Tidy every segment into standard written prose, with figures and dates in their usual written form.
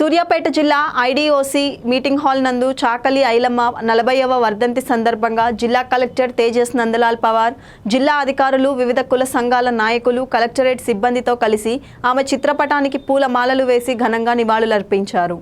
సూర్యాపేట జిల్లా IDOC meeting hall నందు చాకలి ఐలమ్మ 40వ వర్ధంతి సందర్భంగా జిల్లా కలెక్టర్ తేజస్ నందలాల్ పవార్, జిల్లా అధికారులు, వివిధ కుల సంఘాల నాయకులు, కలెక్టరేట్ సిబ్బందితో కలిసి ఆమె చిత్రపటానికి పూల మాలలు వేసి ఘనంగా నివాళులర్పించారు.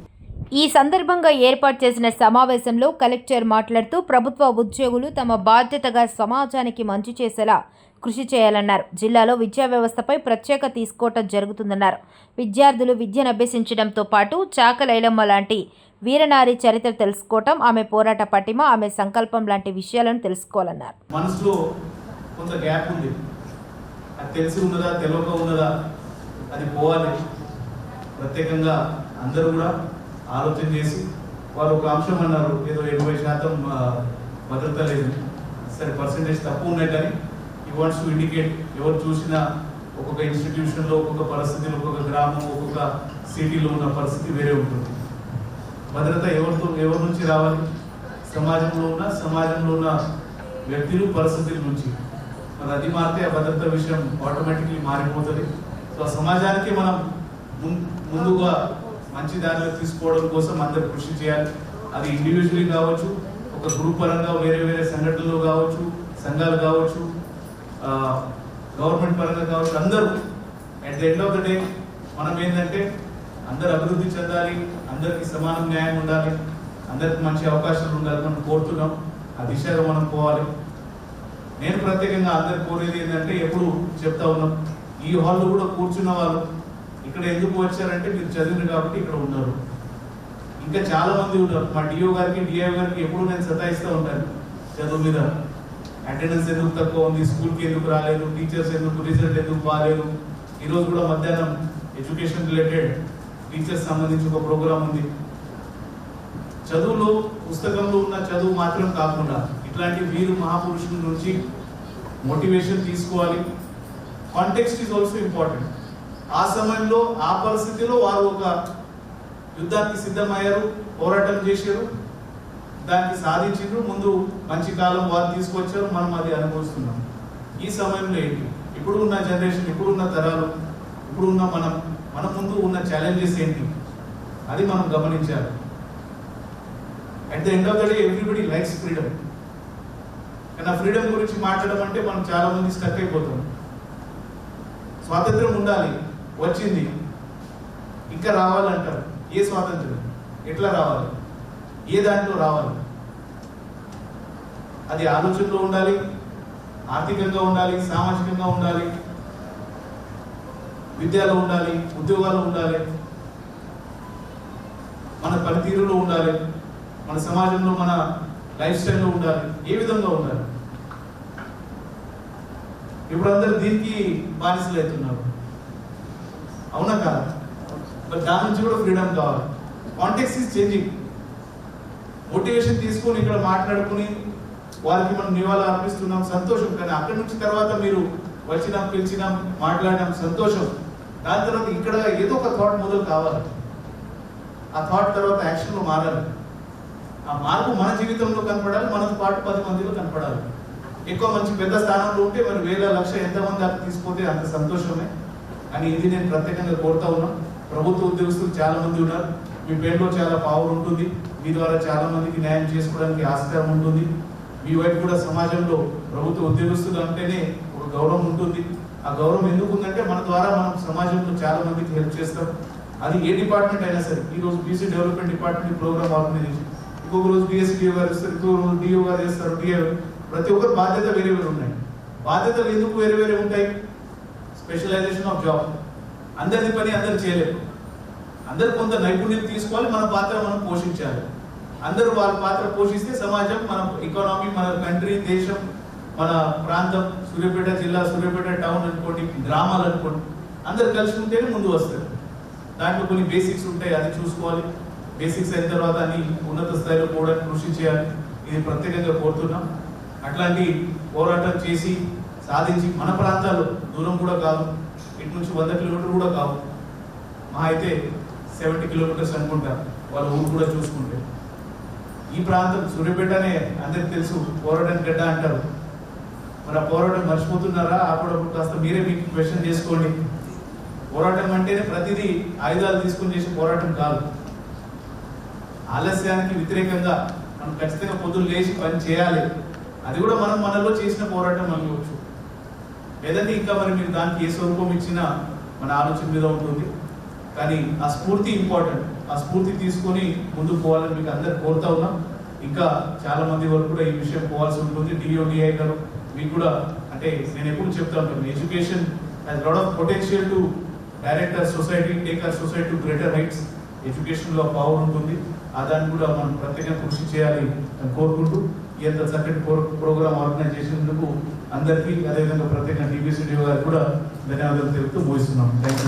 ఈ సందర్భంగా ఏర్పాటు చేసిన సమావేశంలో కలెక్టర్ మాట్లాడుతూ ప్రభుత్వ ఉద్యోగులు తమ బాధ్యతగా సమాజానికి మంచి చేసేలా కృషి చేయాలన్నారు. జిల్లాలో విద్యా వ్యవస్థపై ప్రత్యేక తీసుకోవటం జరుగుతుందన్నారు. విద్యార్థులు విద్యను అభ్యసించడంతో పాటు చాకలి ఐలమ్మ లాంటి వీరనారి చరిత్ర తెలుసుకోవటం, ఆమె పోరాట పటిమ, ఆమె సంకల్పం లాంటి విషయాలను తెలుసుకోవాలన్నారు. మనసులో కొంత గ్యాప్ ఉంది, అది తెలిసి ఉన్నదా తెలియక ఉన్నదా అది పోవాలి. ప్రత్యేకంగా అందరూ కూడా ఆలోచన చేసి వారు ఒక అంశం అన్నారు, ఏదో 70% భద్రత లేదు, సరే పర్సెంటేజ్ తక్కువ ఉన్నాయి, కానీ ఈ వాంట్స్ టు ఇండికేట్ ఎవరు చూసినా ఒక్కొక్క ఇన్స్టిట్యూషన్లో ఒక్కొక్క పరిస్థితిలో, ఒక్కొక్క గ్రామం, ఒక్కొక్క సిటీలో ఉన్న పరిస్థితి వేరే ఉంటుంది. భద్రత ఎవరి నుంచి రావాలి? సమాజంలో ఉన్న వ్యక్తులు, పరిస్థితుల నుంచి. మరి అది మారితే ఆ భద్రత విషయం ఆటోమేటిక్లీ మారిపోతుంది. సో ఆ సమాజానికి మనం ముందుగా మంచి దారిలో తీసుకోవడం కోసం అందరూ కృషి చేయాలి. అది ఇండివిజువల్లీ కావచ్చు, ఒక గ్రూప్ పరంగా వేరే వేరే సంఘటనలు కావచ్చు, సంఘాలు కావచ్చు, గవర్నమెంట్ పరంగా కావచ్చు, అందరూ at the end of the day మనం ఏంటంటే అందరూ అభివృద్ధి చెందాలి, అందరికీ సమాన న్యాయం ఉండాలి, అందరికి మంచి అవకాశాలు ఉండాలి మనం కోరుతున్నాం. ఆ దిశగా మనం పోవాలి. నేను ప్రత్యేకంగా అందరు కోరేది ఏంటంటే ఎప్పుడు చెప్తా ఉన్నాం, ఈ హాల్లో కూడా కూర్చున్న వాళ్ళు ఇక్కడ ఎందుకు వచ్చారంటే మీరు చదివిన కాబట్టి ఇక్కడ ఉన్నారు. ఇంకా చాలా మంది ఉన్నారు. మా డిఓ గారికి, డిఐ గారికి ఎప్పుడు నేను సతాయిస్తూ ఉంటాను చదువు మీద. అటెండెన్స్ ఎందుకు తక్కువ ఉంది, స్కూల్కి ఎందుకు రాలేదు, టీచర్స్ ఎందుకు, రిజల్ట్ ఎందుకు బాగాలేదు. ఈరోజు కూడా మధ్యాహ్నం ఎడ్యుకేషన్ రిలేటెడ్ టీచర్స్ సంబంధించి ఒక ప్రోగ్రామ్ ఉంది. చదువులో పుస్తకంలో ఉన్న చదువు మాత్రం కాకుండా ఇట్లాంటి వీరు మహాపురుషుల నుంచి మోటివేషన్ తీసుకోవాలి. Context is also important. ఆ సమయంలో ఆ పరిస్థితిలో వారు ఒక యుద్ధానికి సిద్ధమయ్యారు, పోరాటం చేశారు, దానికి సాధించారు, ముందు మంచి కాలం వారు తీసుకొచ్చారు, మనం అది అనుభవిస్తున్నాం. ఈ సమయంలో ఏంటి, ఇప్పుడు ఉన్న జనరేషన్, ఇప్పుడున్న తరాలు, ఇప్పుడున్న మన ముందు ఉన్న ఛాలెంజెస్ ఏంటి, అది మనం గమనించాలి. At the end of the day everybody likes freedom. కానీ ఆ ఫ్రీడమ్ గురించి మాట్లాడడం అంటే మనం చాలా మంది స్టక్ అయిపోతాం. స్వాతంత్రం ఉండాలి, వచ్చింది, ఇంకా రావాలంటారు. ఏ స్వాతంత్రం? ఎట్లా రావాలి? ఏ దాంట్లో రావాలి? అది ఆలోచనలో ఉండాలి, ఆర్థికంగా ఉండాలి, సామాజికంగా ఉండాలి, విద్యలో ఉండాలి, ఉద్యోగాలు ఉండాలి, మన పనితీరులో ఉండాలి, మన సమాజంలో మన లైఫ్ స్టైల్లో ఉండాలి. ఏ విధంగా ఉండాలి? ఇప్పుడు అందరు దీనికి బానిసలు అవుతున్నారు, అవునా కాదు? బట్ దాని నుంచి కూడా ఫ్రీడమ్ కావాలి. Context is changing. మోటివేషన్ తీసుకొని ఇక్కడ మాట్లాడుకుని వారికి మనం నివాళులు అర్పిస్తున్నాం, సంతోషం. కానీ అక్కడి నుంచి తర్వాత మీరు వచ్చినాం, పిలిచినాం, మాట్లాడినాం, సంతోషం. దాని తర్వాత ఇక్కడ ఏదో ఒక థాట్ మొదలు కావాలి. ఆ థాట్ తర్వాత యాక్షన్లో మారాలి. ఆ మార్పు మన జీవితంలో కనపడాలి, మనతో పాటు 10 మందిలో కనపడాలి. ఎక్కువ మంచి పెద్ద స్థానంలో ఉంటే మరి 1000 లక్ష ఎంతమంది అక్కడ తీసుకుపోతే అంత సంతోషమే. అని ఇది నేను ప్రత్యేకంగా కోరుతా ఉన్నాను. ప్రభుత్వ ఉద్యోగస్తులు చాలా మంది ఉన్నారు, మీ పేరులో చాలా పవర్ ఉంటుంది, మీ ద్వారా చాలా మందికి న్యాయం చేసుకోవడానికి ఆస్కారం ఉంటుంది. మీ వైపు కూడా సమాజంలో ప్రభుత్వ ఉద్యోగస్తులు అంటేనే ఒక గౌరవం ఉంటుంది. ఆ గౌరవం ఎందుకు ఉందంటే మన ద్వారా మనం సమాజంలో చాలా మందికి హెల్ప్ చేస్తాం. అది ఏ డిపార్ట్మెంట్ అయినా సరే. ఈరోజు BC development department program organisation, ఇంకొక రోజు డిఎస్డిఓ గారు ఇస్తారు, ఇంకొక రోజు డిఓ గారు చేస్తారు, డిఐ. ప్రతి ఒక్కరు బాధ్యత వేరే వేరే ఉన్నాయి. బాధ్యతలు ఎందుకు వేరే వేరే ఉంటాయి? Specialisation of job. అందరి పని అందరు చేయలేరు. అందరు కొంత నైపుణ్యం తీసుకోవాలి, మన పాత్ర మనం పోషించాలి. అందరూ వాళ్ళ పాత్ర పోషిస్తే సమాజం, మన ఎకానమీ, మన కంట్రీ, దేశం, మన ప్రాంతం, సూర్యాపేట జిల్లా, సూర్యాపేట టౌన్ అనుకోండి, గ్రామాలు అనుకోండి, అందరు కలిసి ఉంటేనే ముందు వస్తారు. దాంట్లో కొన్ని బేసిక్స్ ఉంటాయి, అది చూసుకోవాలి. బేసిక్స్ అయిన తర్వాత అన్ని ఉన్నత స్థాయిలో పోవడానికి కృషి చేయాలి. ఇది ప్రత్యేకంగా కోరుతున్నాం. అట్లాంటి పోరాటం చేసి సాధించి మన ప్రాంతాలు దూరం కూడా కాదు, ఇటు నుంచి 100 కిలోమీటర్లు కూడా కావు, మా అయితే 70 కిలోమీటర్స్ అనుకుంటా వాళ్ళ ఊరు కూడా చూసుకుంటే. ఈ ప్రాంతం సూర్యాపేటనే అందరికి తెలుసు, పోరాటం గడ్డ అంటారు. మరి ఆ పోరాటం మర్చిపోతున్నారా? అప్పుడప్పుడు కాస్త మీరే మీకు క్వశ్చన్ చేసుకోండి. పోరాటం అంటేనే ప్రతిదీ ఆయుధాలు తీసుకుని చేసే పోరాటం కాదు. ఆలస్యానికి వ్యతిరేకంగా మనం ఖచ్చితంగా పొద్దులు లేచి పని చేయాలి. అది కూడా మనం మనలో చేసిన పోరాటం అనుకోవచ్చు. లేదంటే ఇంకా మరి మీరు దానికి ఏ స్వరూపం ఇచ్చినా మన ఆలోచన మీద ఉంటుంది. కానీ ఆ స్ఫూర్తి ఇంపార్టెంట్. ఆ స్ఫూర్తి తీసుకొని ముందుకు పోవాలని మీకు అందరు కోరుతా ఉన్నాం. ఇంకా చాలా మంది వరకు కూడా ఈ విషయం పోవాల్సి ఉంటుంది. డిఓడిఐ గారు మీకు కూడా అంటే నేను ఎప్పుడు చెప్తా ఉంటాను, education has lot of potential to direct our society, take our society to greater heights. ఎడ్యుకేషన్లో పవర్ ఉంటుంది. ఆ దాన్ని కూడా మనం ప్రత్యేకంగా కృషి చేయాలి అని కోరుకుంటూ ఎంత చక్కటి ప్రోగ్రామ్ ఆర్గనైజ్ చేసినందుకు అందరికీ, అదేవిధంగా ప్రత్యేకంగా టీబీసీ గారికి కూడా ధన్యవాదాలు తెలుపుతూ ముగిస్తున్నాం. Thank you.